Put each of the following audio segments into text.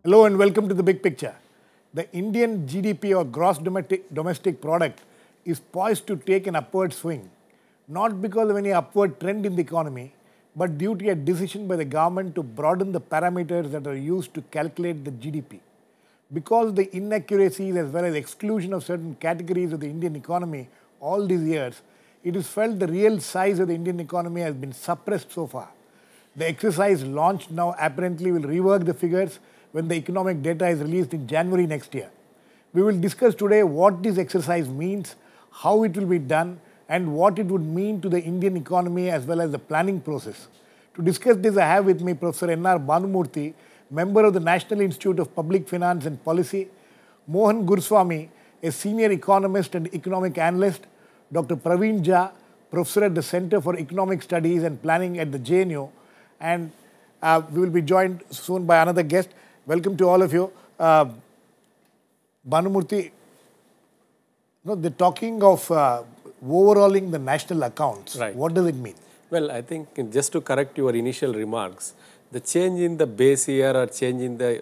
Hello and welcome to the big picture. The Indian GDP or gross domestic product is poised to take an upward swing, not because of any upward trend in the economy, but due to a decision by the government to broaden the parameters that are used to calculate the GDP. Because of the inaccuracies as well as exclusion of certain categories of the Indian economy all these years, it is felt the real size of the Indian economy has been suppressed so far. The exercise launched now apparently will rework the figures when the economic data is released in January next year. We will discuss today what this exercise means, how it will be done, and what it would mean to the Indian economy as well as the planning process. To discuss this, I have with me Professor N.R. Bhanumurthy, member of the National Institute of Public Finance and Policy, Mohan Guruswamy, a senior economist and economic analyst, Dr. Praveen, professor at the Center for Economic Studies and Planning at the JNU, and we will be joined soon by another guest. Welcome to all of you. Bhanumurthy, they're talking of overhauling the national accounts. Right. What does it mean? Well, I think just to correct your initial remarks, the change in the base year or change in the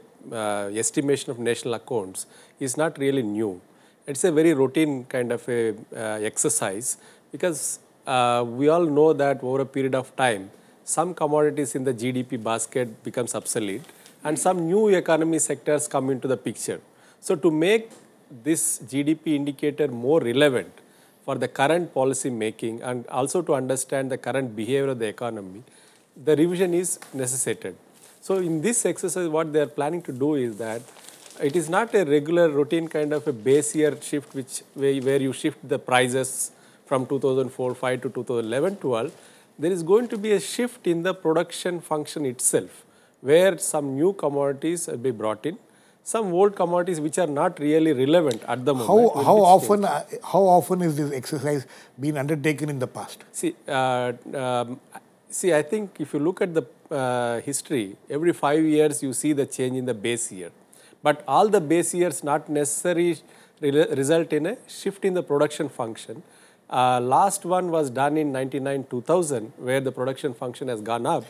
estimation of national accounts is not really new. It's a very routine kind of a exercise because we all know that over a period of time, some commodities in the GDP basket becomes obsolete and some new economy sectors come into the picture. So to make this GDP indicator more relevant for the current policy making and also to understand the current behavior of the economy, the revision is necessitated. So in this exercise, what they are planning to do is that it is not a regular routine kind of a base year shift where you shift the prices from 2004-5 to 2011-12. There is going to be a shift in the production function itself, where some new commodities will be brought in, some old commodities which are not really relevant at the moment. How often is this exercise been undertaken in the past? See, I think if you look at the history, every 5 years you see the change in the base year. But all the base years not necessarily result in a shift in the production function. Last one was done in 1999-2000, where the production function has gone up.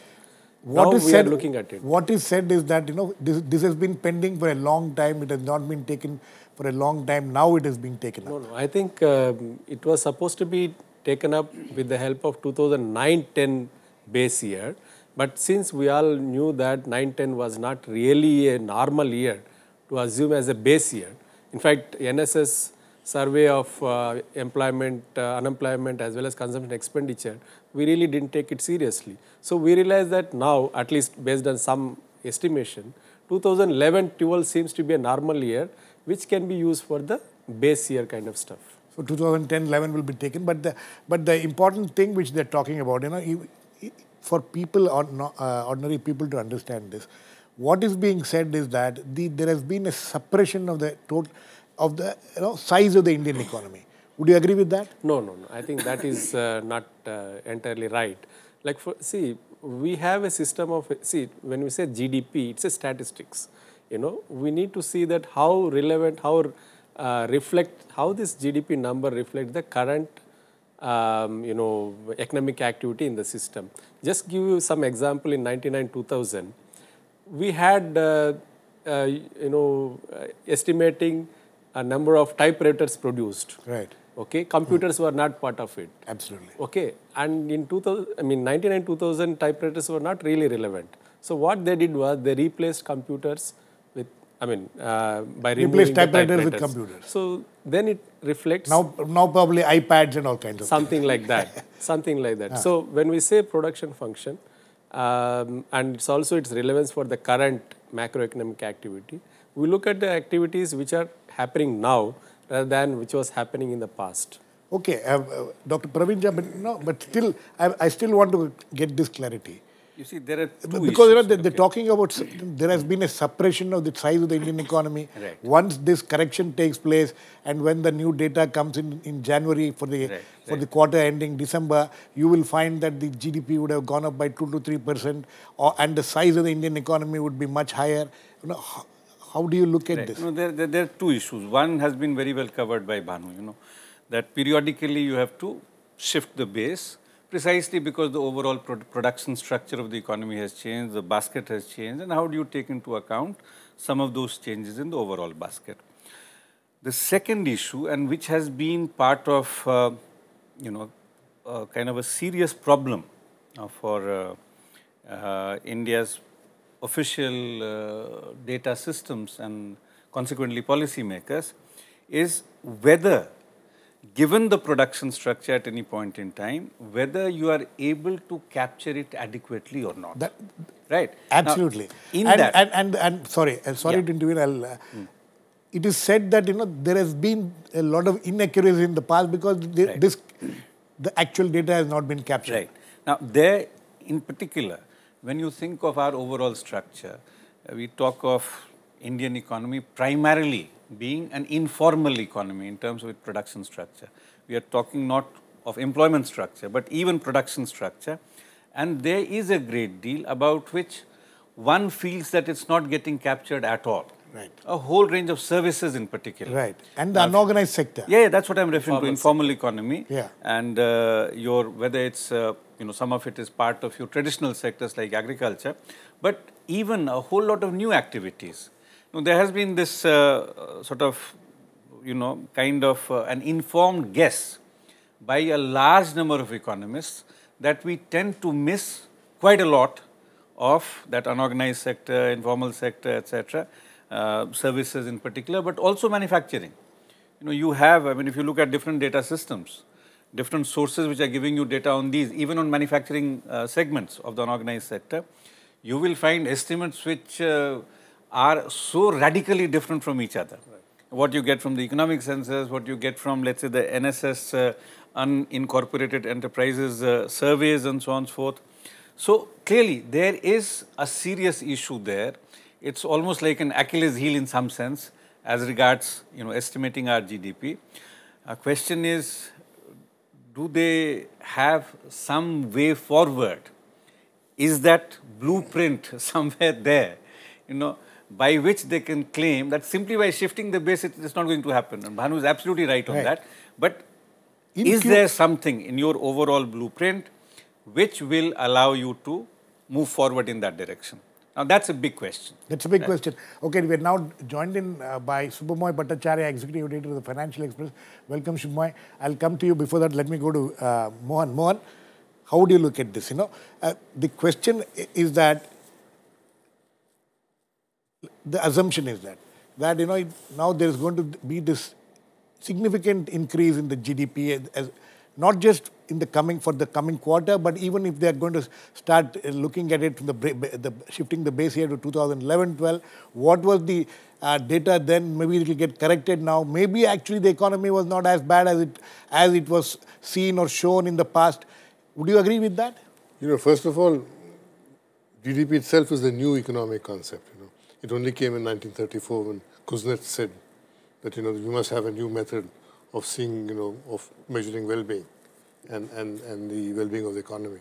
Now we are looking at it. What is said is that this has been pending for a long time. It has not been taken for a long time. Now it is being taken up. No. I think it was supposed to be taken up with the help of 2009-10 base year. But since we all knew that 9-10 was not really a normal year to assume as a base year. In fact, NSS survey of employment, unemployment as well as consumption expenditure, we really didn't take it seriously. So we realized that now, at least based on some estimation, 2011-12 seems to be a normal year which can be used for the base year kind of stuff. So 2010-11 will be taken, but the important thing which they're talking about, for people, ordinary people to understand this, what is being said is that there has been a suppression of the size of the Indian economy. Would you agree with that? No. I think that is not entirely right. We have a system of, when we say GDP, it's a statistics. We need to see that how relevant, how this GDP number reflects the current, economic activity in the system. Just give you some example in 1999-2000, we had, estimating a number of typewriters produced. Right. Okay, computers were not part of it. Absolutely. Okay, and in 1999-2000, typewriters were not really relevant. So what they did was they replaced computers with, by removing typewriters with computers. So then it reflects. Now probably iPads and all kinds of something things. Like that. Something like that. So when we say production function, and it's also its relevance for the current macroeconomic activity, we look at the activities which are happening now rather than which was happening in the past. Okay, Dr. Praveen, but still, I still want to get this clarity. You see, there are two because issues. They're talking about there has been a suppression of the size of the Indian economy. Right. Once this correction takes place, and when the new data comes in January for the quarter ending December, you will find that the GDP would have gone up by 2 to 3%, and the size of the Indian economy would be much higher. How do you look at this? There are two issues. One has been very well covered by Bhanu. That periodically you have to shift the base. Precisely because the overall production structure of the economy has changed, the basket has changed, and how do you take into account some of those changes in the overall basket. The second issue, and which has been part of, kind of a serious problem for India's official data systems and consequently policymakers, is whether, given the production structure at any point in time, whether you are able to capture it adequately or not. Right? Absolutely. Now, sorry to intervene. It is said that there has been a lot of inaccuracy in the past because the actual data has not been captured. Right. Now, there in particular, when you think of our overall structure, we talk of Indian economy primarily being an informal economy in terms of its production structure. We are talking not of employment structure, but even production structure. And there is a great deal about which one feels that it's not getting captured at all. Right. A whole range of services in particular. Right. And the unorganized sector. Yeah, that's what I'm referring to, informal economy. Yeah. And whether it's, some of it is part of your traditional sectors like agriculture, but even a whole lot of new activities. There has been this sort of, kind of an informed guess by a large number of economists that we tend to miss quite a lot of that unorganized sector, informal sector, etc., services in particular, but also manufacturing. You have, if you look at different data systems, different sources which are giving you data on these, even on manufacturing segments of the unorganized sector, you will find estimates which are so radically different from each other. Right. What you get from the economic census, what you get from, let's say, the NSS unincorporated enterprises surveys and so on and so forth. So clearly, there is a serious issue there. It's almost like an Achilles heel in some sense as regards, estimating our GDP. Our question is, do they have some way forward? Is that blueprint somewhere there, by which they can claim that simply by shifting the base, it's not going to happen? And Bhanu is absolutely right on that. But is there something in your overall blueprint which will allow you to move forward in that direction? Now, that's a big question. That's a big question. Okay, we are now joined in by Subhomoy Bhattacharya, Executive Editor of the Financial Express. Welcome, Subhomoy. I'll come to you. Before that, let me go to Mohan. Mohan, how do you look at this? The question is that, the assumption is that now there is going to be this significant increase in the GDP, as not just in the coming quarter, but even if they are going to start looking at it from the shifting the base year to 2011-12, what was the data then? Maybe it will get corrected now. Maybe actually the economy was not as bad as it was seen or shown in the past. Would you agree with that? First of all, GDP itself is a new economic concept. It only came in 1934 when Kuznets said that we must have a new method of seeing, of measuring well-being and the well-being of the economy.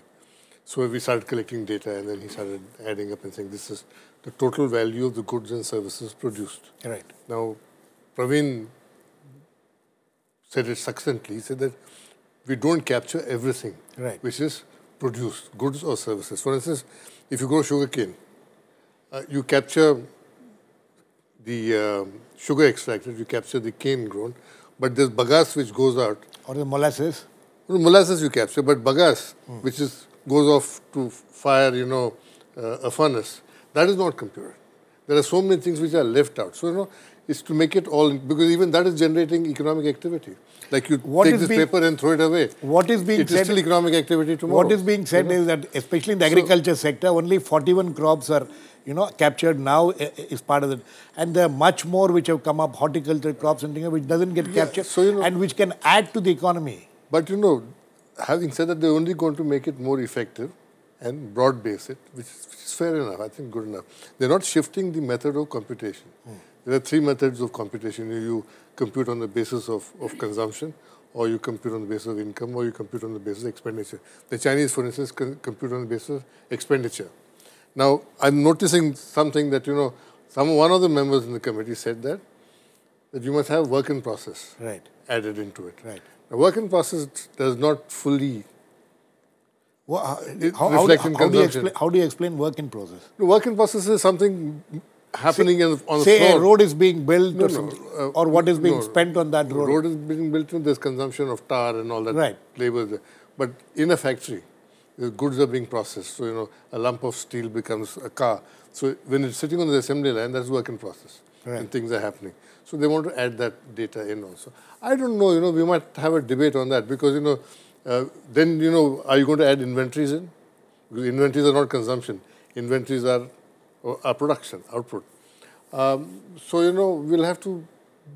So we started collecting data, and then he started adding up and saying this is the total value of the goods and services produced. Right. Now, Praveen said it succinctly. He said that we don't capture everything, which is produced, goods or services. For instance, if you grow sugarcane, you capture the sugar extracted, you capture the cane grown, but there's bagasse which goes out. Or the molasses? Well, molasses you capture, but bagasse, which goes off to fire, a furnace, that is not computed. There are so many things which are left out. So, it's to make it all, because even that is generating economic activity. Like you take this paper and throw it away. What is being said? It is still economic activity tomorrow. What is being said is that, especially in the agriculture sector, only 41 crops are, captured now is part of it. And there are much more which have come up, horticulture crops and things which doesn't get captured, and which can add to the economy. But, having said that, they're only going to make it more effective and broad base it, which is fair enough, I think good enough. They're not shifting the method of computation. There are three methods of computation. You compute on the basis of consumption, or you compute on the basis of income, or you compute on the basis of expenditure. The Chinese, for instance, compute on the basis of expenditure. Now, I'm noticing something that, one of the members in the committee said that you must have work in process added into it. Right. Now, work in process does not fully reflect in consumption. How do you explain work in process? Work in process is something happening on the say floor. a road is being built No, or no, something, or what is being spent on that road. Road is being built, there's consumption of tar and all that Right. labor there. But in a factory, the goods are being processed. So, a lump of steel becomes a car. So when it's sitting on the assembly line, that's work in process. Right. And things are happening. So they want to add that data in also. I don't know, we might have a debate on that because, then, are you going to add inventories in? Because inventories are not consumption. Inventories are production, output. So, we'll have to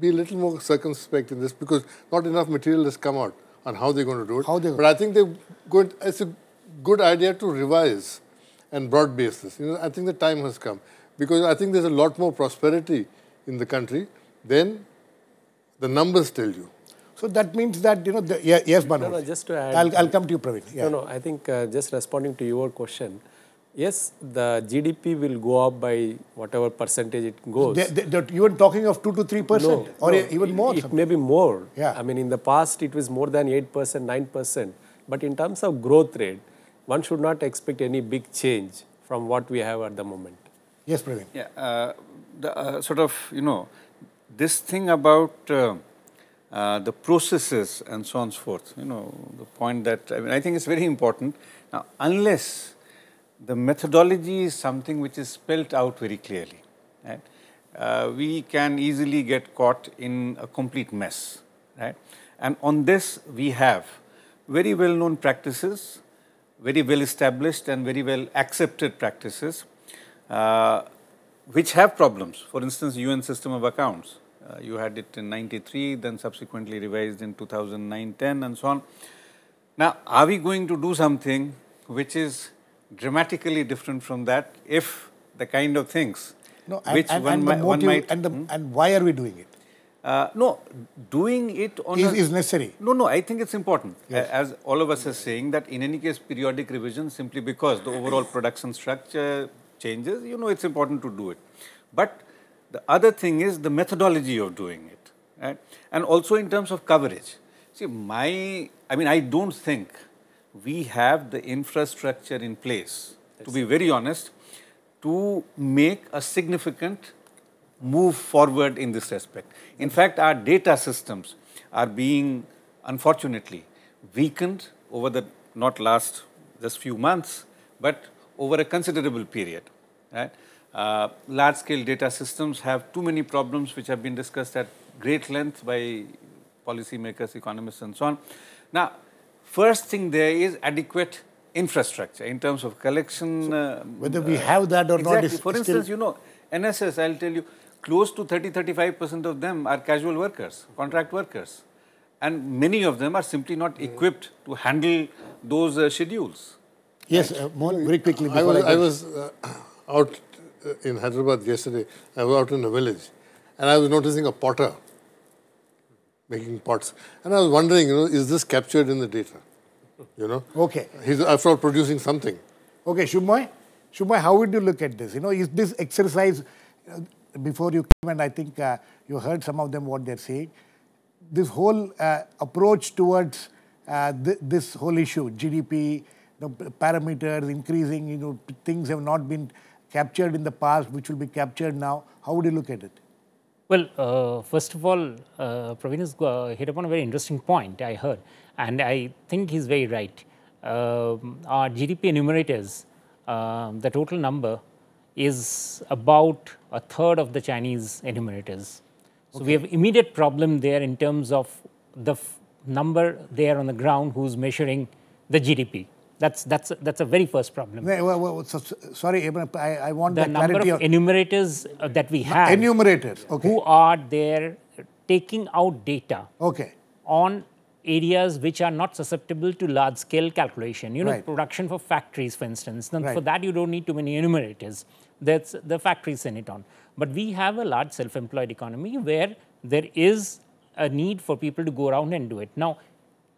be a little more circumspect in this because not enough material has come out on how they're going to do it. But I think it's a good idea to revise and broad base this. I think the time has come because I think there's a lot more prosperity in the country than the numbers tell you. So that means that, yes, Bhanumurthy. No, just to add. I'll come to you, Praveen. Yeah. No, I think just responding to your question, yes, the GDP will go up by whatever percentage it goes. You were talking of 2 to 3%, or even more. It may be more. Yeah. I mean, in the past, it was more than 8%, 9%. But in terms of growth rate, one should not expect any big change from what we have at the moment. Yes, Praveen. Yeah, this thing about the processes and so on and so forth, the point that, I think it's very important. Now, unless the methodology is something which is spelled out very clearly, right? We can easily get caught in a complete mess, right? And on this, we have very well-known practices, very well-established and very well-accepted practices, which have problems. For instance, UN System of Accounts. You had it in 93, then subsequently revised in 2009-10 and so on. Now, are we going to do something which is dramatically different from that if the kind of things which one might... And why are we doing it? No, doing it on is necessary. No, I think it's important. Yes. As all of us are saying that in any case, periodic revision simply because the overall production structure changes, it's important to do it. But the other thing is the methodology of doing it, right? And also in terms of coverage. See, I don't think we have the infrastructure in place, to be very honest, to make a significant move forward in this respect. In fact, our data systems are being, unfortunately, weakened over the, not last just few months, but over a considerable period, right? Large-scale data systems have too many problems which have been discussed at great length by policymakers, economists, and so on. Now, first thing there is adequate infrastructure in terms of collection. Whether we have that or exactly. not is For instance, NSS, I'll tell you, close to 30-35% of them are casual workers, contract workers. And many of them are simply not equipped to handle those schedules. Yes, Mohan, very quickly. I was out in Hyderabad yesterday. I was out in a village and I was noticing a potter making pots. And I was wondering, is this captured in the data? Okay. He's after all producing something. Okay, Subhomoy, how would you look at this? Is this exercise, before you came and I think you heard some of them what they're saying, this whole approach towards this whole issue, GDP, parameters increasing, things have not been captured in the past, which will be captured now. How would you look at it? Well, first of all, Praveen has hit upon a very interesting point I heard, and I think he's very right. Our GDP enumerators, the total number is about a third of the Chinese enumerators. So we have immediate problem there in terms of the number there on the ground who's measuring the GDP. That's a very first problem. Sorry, I want the number of enumerators that we have. Enumerators, okay. Who are there taking out data on areas which are not susceptible to large-scale calculation. Production for factories, for instance. Then for that, you don't need too many enumerators. That's the factories send it on. But we have a large self-employed economy where there is a need for people to go around and do it. Now,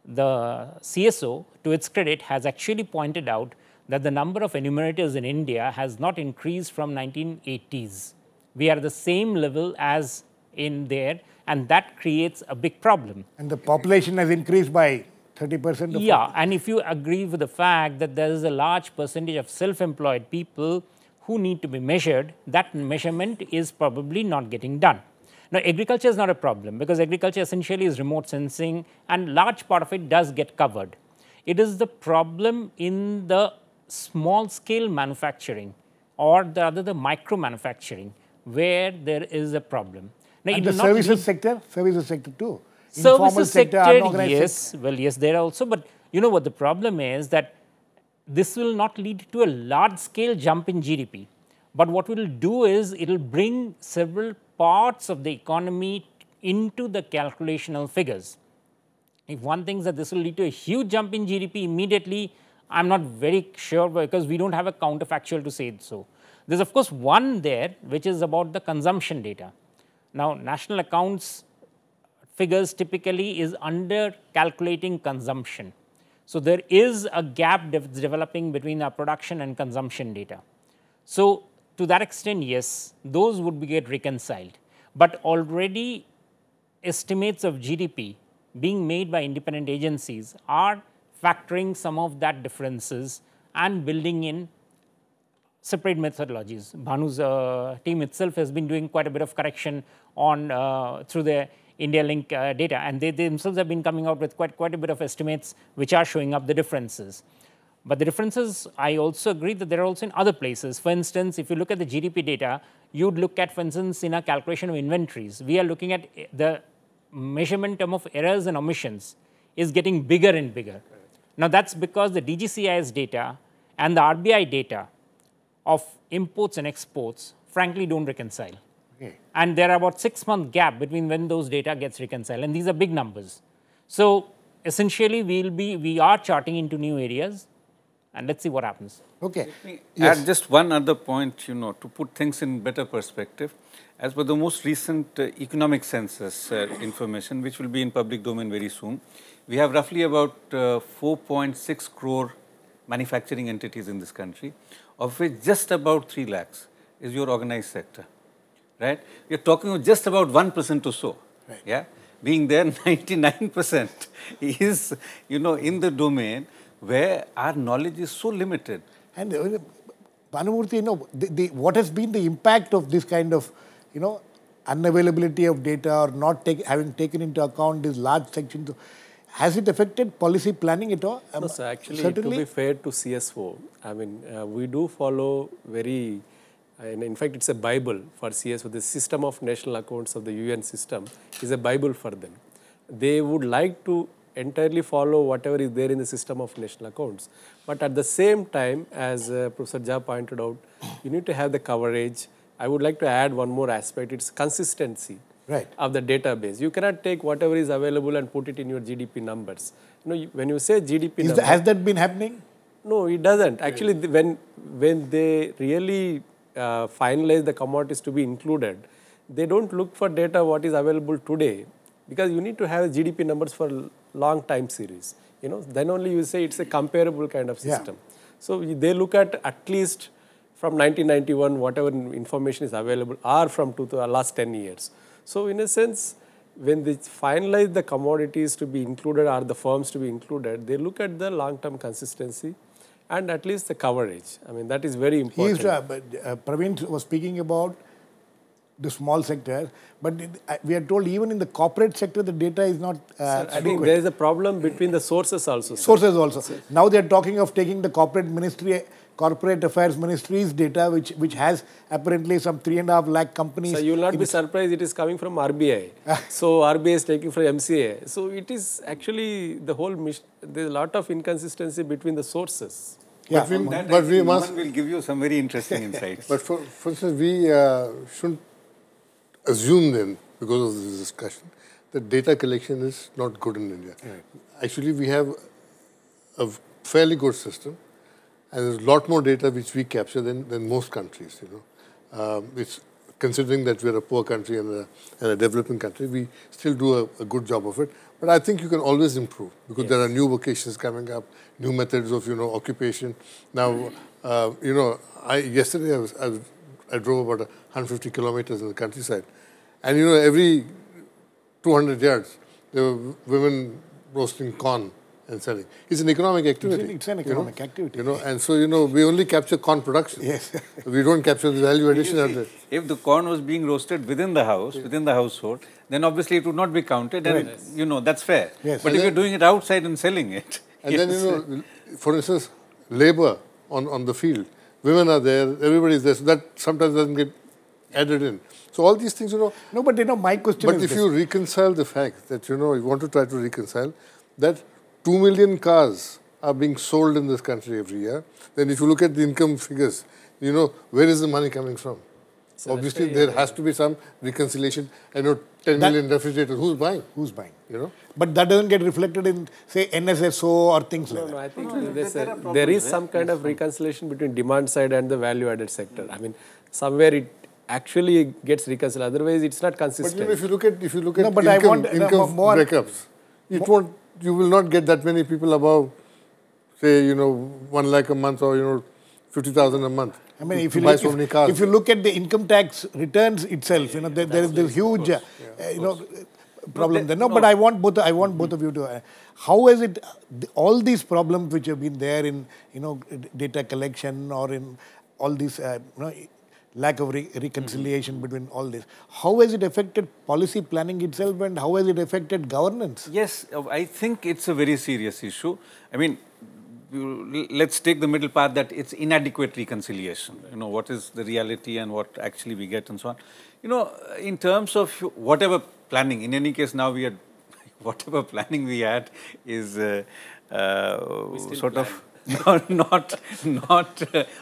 the CSO, to its credit, has actually pointed out that the number of enumerators in India has not increased from 1980s. We are at the same level as in there, and that creates a big problem. And the population has increased by 30%? Yeah, and if you agree with the fact that there is a large percentage of self-employed people who need to be measured, that measurement is probably not getting done. Now, agriculture is not a problem because agriculture essentially is remote sensing and large part of it does get covered. It is the problem in the small scale manufacturing or the micro manufacturing where there is a problem. Now, and the services sector too. Services sector, yes, well, yes, there also, but you know what the problem is that this will not lead to a large scale jump in GDP. But what it will do is it will bring several parts of the economy into the calculational figures. If one thinks that this will lead to a huge jump in GDP immediately, I am not very sure because we do not have a counterfactual to say so. There is of course one there which is about the consumption data. Now, national accounts figures typically is under calculating consumption. So, there is a gap developing between our production and consumption data. So, to that extent, yes, those would get reconciled, but already estimates of GDP being made by independent agencies are factoring some of that differences and building in separate methodologies. Bhanu's team itself has been doing quite a bit of correction on through the India Link data, and they themselves have been coming out with quite a bit of estimates which are showing up the differences. But the differences, I also agree that there are also in other places. For instance, if you look at the GDP data, you'd look at, for instance, in a calculation of inventories, we are looking at the measurement term of errors and omissions is getting bigger and bigger. Now, that's because the DGCIS data and the RBI data of imports and exports, frankly, don't reconcile. And there are about 6-month gap between when those data gets reconciled, and these are big numbers. So, essentially, we are charting into new areas, and let's see what happens. Okay. Let me add just one other point, you know, to put things in better perspective. As per the most recent economic census information, which will be in public domain very soon, we have roughly about 4.6 crore manufacturing entities in this country, of which just about 3 lakhs is your organized sector. Right? We are talking just about 1% or so. Right. Yeah, being there 99% is, you know, in the domain where our knowledge is so limited. And Bhanumurthy, you know, what has been the impact of this kind of, you know, unavailability of data or not having taken into account these large sections? Has it affected policy planning at all? No, sir, actually, to be fair to CSO, I mean, we do follow very. And in fact, it's a Bible for CSO. The system of national accounts of the UN system is a Bible for them. They would like to entirely follow whatever is there in the system of national accounts. But at the same time, as Professor Jha pointed out, you need to have the coverage. I would like to add one more aspect. It's consistency of the database. You cannot take whatever is available and put it in your GDP numbers. You know, when you say GDP numbers, has that been happening? No, it doesn't. Actually, when they really finalize the commodities to be included, they don't look for data what is available today, because you need to have GDP numbers for long time series. You know, then only you say it's a comparable kind of system. So they look at least from 1991 whatever information is available or from the last 10 years. So in a sense, when they finalize the commodities to be included or the firms to be included, they look at the long term consistency and at least the coverage. I mean, that is very important. Praveen was speaking about the small sector, but we are told even in the corporate sector, the data is not I think there is a problem between the sources also. Sources also. Now they are talking of taking the corporate affairs ministry's data, which has apparently some 3.5 lakh companies. So you will not be surprised it is coming from RBI. So RBI is taking from MCA. So it is actually the whole mission. There is a lot of inconsistency between the sources. Yeah, but we must. Mohan will give you some very interesting insights. But for instance, we shouldn't assume then, because of this discussion, that data collection is not good in India. Right. Actually, we have a fairly good system, and there's a lot more data which we capture than most countries. You know, it's considering that we're a poor country and a developing country, we still do a good job of it. But I think you can always improve because there are new vocations coming up, new methods of occupation. Now, yesterday I drove about 150 kilometers in the countryside, and every 200 yards there were women roasting corn and selling. It's an economic activity. It's an economic activity. And so, we only capture corn production. Yes. We don't capture the value addition of it. If the corn was being roasted within the house, within the household, then obviously it would not be counted, and that's fair. Yes. But if you're doing it outside and selling it, and then for instance, labor on the field, women are there, everybody is there, so that sometimes doesn't get added in. So all these things, No, but my question is But if you reconcile the fact that, you want to try to reconcile that 2 million cars are being sold in this country every year, then if you look at the income figures, where is the money coming from? So obviously, there has to be some reconciliation. I know 10 million refrigerators. Who's buying? Who's buying? But that doesn't get reflected in, say, NSSO or things like that. No, I think there is some kind of reconciliation between demand side and the value-added sector. I mean, somewhere it actually gets reconciled. Otherwise, it's not consistent. But if you look at income breakups, you will not get that many people above, say, 1 lakh a month or 50,000 a month. I mean, if you look at the income tax returns itself, there is this huge, problem there. No, but I want both of you to. How is it? All these problems which have been there in, data collection or in all these, lack of reconciliation between all this. How has it affected policy planning itself, and how has it affected governance? Yes, I think it's a very serious issue. I mean, let's take the middle path that it's inadequate reconciliation. What is the reality and what actually we get and so on. In terms of whatever planning, in any case now whatever planning we had is sort of not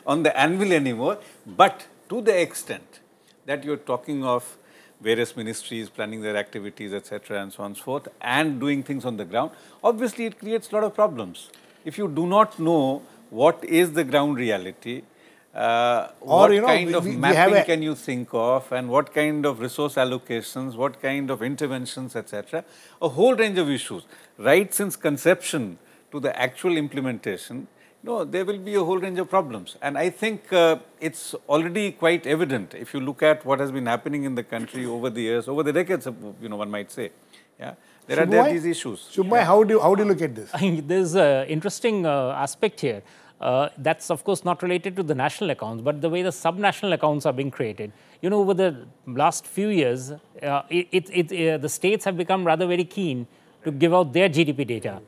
on the anvil anymore, but to the extent that you're talking of various ministries planning their activities, etc., and so on and so forth, and doing things on the ground, obviously it creates a lot of problems. If you do not know what is the ground reality, what kind of mapping can you think of, and what kind of resource allocations, what kind of interventions, etc., a whole range of issues, right since conception to the actual implementation, there will be a whole range of problems. And I think it's already quite evident if you look at what has been happening in the country over the years, over the decades, one might say. Yeah, there are these issues. Subhomoy, how do you look at this? I think there's an interesting aspect here. That's of course not related to the national accounts, but the way the sub-national accounts are being created. Over the last few years, the states have become rather very keen to give out their GDP data.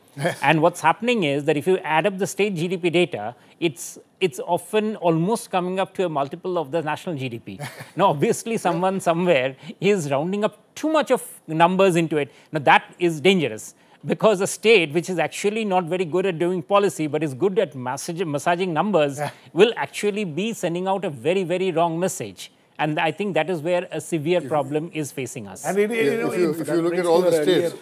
And what's happening is that if you add up the state GDP data, it's often almost coming up to a multiple of the national GDP. Now, obviously, someone somewhere is rounding up too much of numbers into it. Now, that is dangerous, because a state which is actually not very good at doing policy, but is good at massaging numbers, will actually be sending out a very, very wrong message. And I think that is where a severe problem is facing us. And if you look at all the states,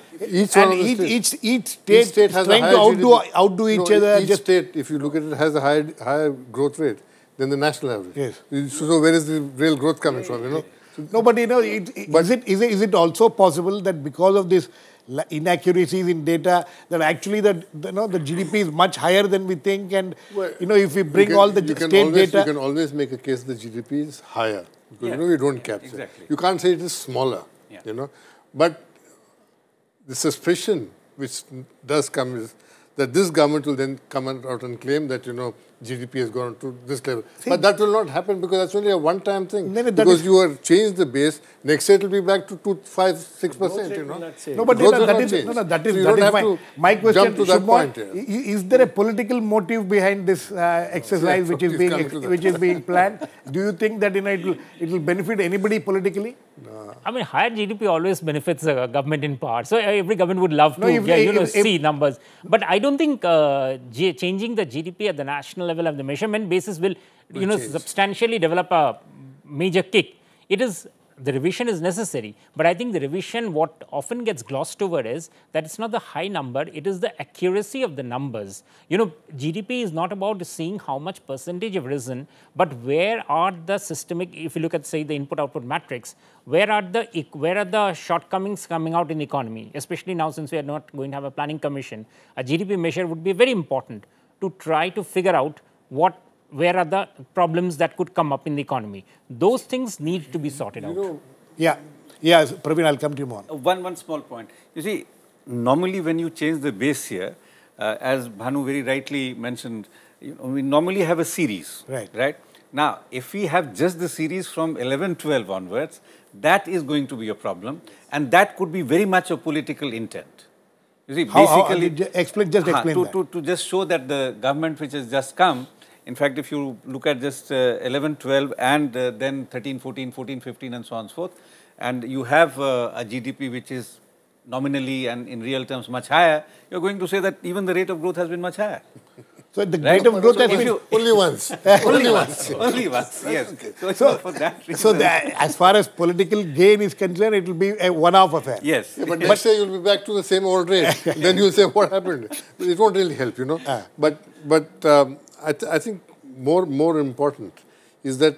each state is trying to outdo each other. Each state, if you look at it, has a higher growth rate than the national average. Yes. So where is the real growth coming from? No, but is it also possible that because of this inaccuracies in data, that actually the GDP is much higher than we think, and if we bring all the state data, you can always make a case that GDP is higher because you don't capture. Exactly. You can't say it is smaller. But the suspicion which does come is that this government will then come out and claim that GDP has gone to this level. But that will not happen because that's only a one-time thing. Because you have changed the base, next year it will be back to 2, 5, 6%. No, but that is my question. Is there a political motive behind this exercise which is being planned? Do you think that it will benefit anybody politically? No. I mean, higher GDP always benefits the government in part. So every government would love to see numbers. But I don't think changing the GDP at the national level of the measurement basis will substantially develop a major kick. The revision is necessary, but I think the revision, what often gets glossed over is that it's not the high number, it is the accuracy of the numbers. GDP is not about seeing how much percentage have risen, but where are the systemic, if you look at, say, the input-output matrix, where are the shortcomings coming out in the economy, especially now since we are not going to have a planning commission. A GDP measure would be very important to try to figure out where are the problems that could come up in the economy. Those things need to be sorted out. Praveen, I'll come to you more. One small point. You see, normally when you change the base here, as Bhanu very rightly mentioned, we normally have a series, right? Now, if we have just the series from 11, 12 onwards, that is going to be a problem, and that could be very much a political intent. You see, basically, explain that. To just show that the government which has just come, in fact, if you look at just 11, 12 and then 13, 14, 14, 15 and so on and so forth, and you have a GDP which is nominally and in real terms much higher, you're going to say that even the rate of growth has been much higher. So the rate of growth has been only once. Only once. Only once, yes. Okay. So for that reason. As far as political gain is concerned, it will be a one-off affair. Yes. Yeah, but next year you'll be back to the same old rate. Then you'll say, what happened? It won't really help, you know. But I think more important is that,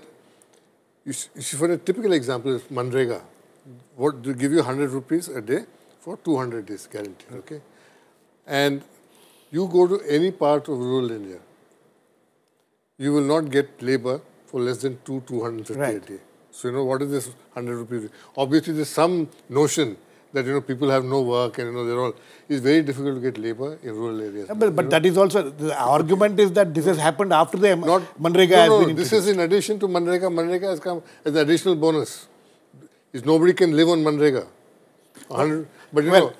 for a typical example, is Manrega. What they give you 100 rupees a day for 200 days guaranteed, okay? And you go to any part of rural India, you will not get labor for less than 250 a day. So, you know, what is this 100 rupees? Obviously, there's some notion that, you know, people have no work and, you know, they're all, it's very difficult to get labor in rural areas. But that is also, the argument is that this has happened after the Manrega has been introduced. This is in addition to Manrega. Manrega has come as an additional bonus. Nobody can live on Manrega. But, you know,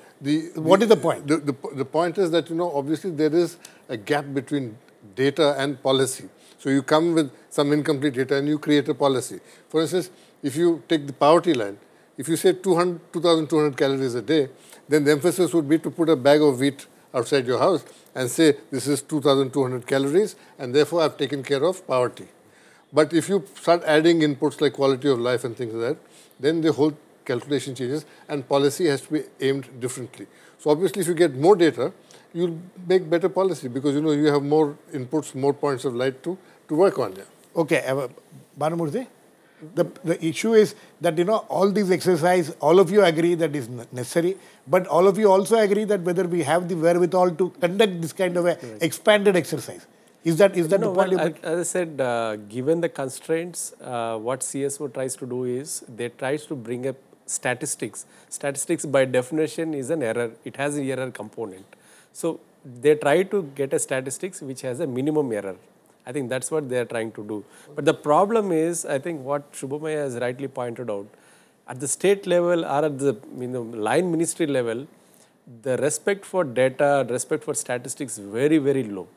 what is the point? The point is that, you know, obviously there is a gap between data and policy. So you come with some incomplete data and you create a policy. For instance, if you take the poverty line, if you say 2,200 calories a day, then the emphasis would be to put a bag of wheat outside your house and say, this is 2,200 calories, and therefore I've taken care of poverty. But if you start adding inputs like quality of life and things like that, then the whole calculation changes and policy has to be aimed differently. So obviously, if you get more data, you'll make better policy because, you know, you have more inputs, more points of light to work on. Yeah. Okay, Bhanumurthy, the issue is that, you know, all these exercise, all of you agree that is necessary, but all of you also agree that whether we have the wherewithal to conduct this kind of a expanded exercise. Is that the point? As I said, given the constraints, what CSO tries to do is they tries to bring up statistics. Statistics by definition is an error. It has an error component. So they try to get a statistics which has a minimum error. I think that's what they are trying to do. But the problem is, I think what Subhomoy has rightly pointed out, at the state level or at the line ministry level, the respect for data, respect for statistics is very, very low.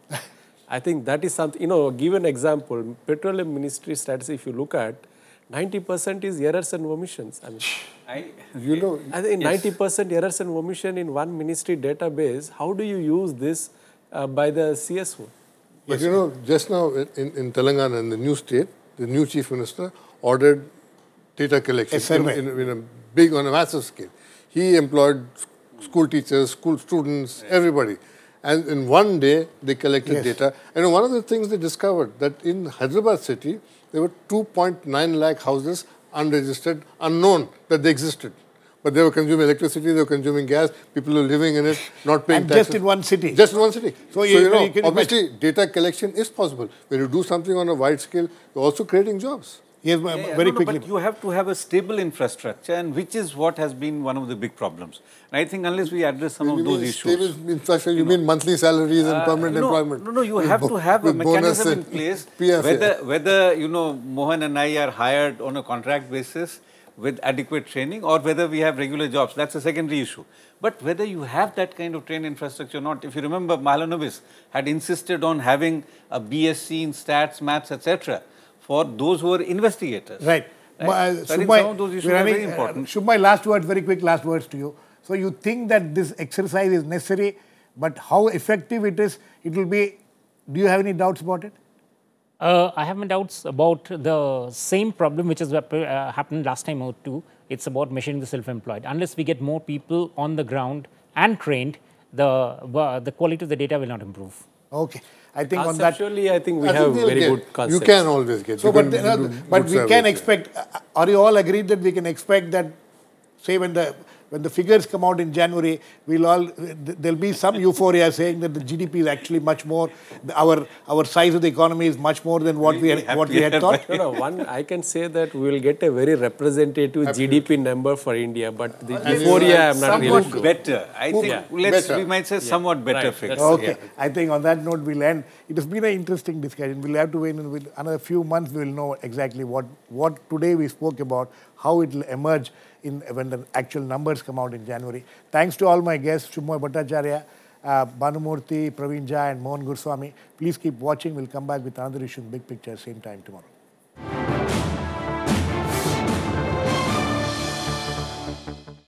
I think that is something, you know, give an example, Petroleum Ministry statistics, if you look at, 90% is errors and omissions. I think 90% errors and omission in one ministry database, how do you use this by the CSO? But you know, just now in Telangana, in the new state, the new chief minister ordered data collection on a massive scale. He employed school teachers, school students, everybody. And in one day, they collected data. And one of the things they discovered that in Hyderabad city, there were 2.9 lakh houses unregistered, unknown that they existed. But they were consuming electricity, they were consuming gas, people were living in it, not paying taxes. Just in one city. Just in one city. So you know, obviously, data collection is possible. When you do something on a wide scale, you're also creating jobs. Yes, very quickly. But you have to have a stable infrastructure, and which is what has been one of the big problems. And I think unless we address some of those issues. Stable infrastructure, you mean monthly salaries and permanent employment? No, you have to have a mechanism in place. Whether, you know, Mohan and I are hired on a contract basis with adequate training or whether we have regular jobs, that's a secondary issue. But whether you have that kind of trained infrastructure or not, if you remember, Mahalanobis had insisted on having a BSc in stats, maths, etc. for those who are investigators. Right. So I think some of those issues are very important. Subhomoy, last words, very quick last words to you. So you think that this exercise is necessary, but how effective it is, it will be, do you have any doubts about it? I have my doubts about the same problem which has happened last time out too. It's about measuring the self-employed. Unless we get more people on the ground and trained, the quality of the data will not improve. Okay. I think on that... Actually, I think we have very good concepts. You can always get. So, but we can expect, are you all agreed that we can expect that, say when the when the figures come out in January, there'll be some euphoria saying that the GDP is actually much more, our size of the economy is much more than what we had thought. One, I can say that we will get a very representative GDP number for India, but the euphoria, I'm not really sure. Better. I think we might say somewhat better figures. Okay. I think on that note, we'll end. It has been an interesting discussion. We'll have to wait another few months. We'll know exactly what today we spoke about, how it will emerge when the actual numbers come out in January. Thanks to all my guests, Subhomoy Bhattacharya, Bhanumurthy, Praveen and Mohan Guruswamy. Please keep watching. We'll come back with another issue in Big Picture, same time tomorrow.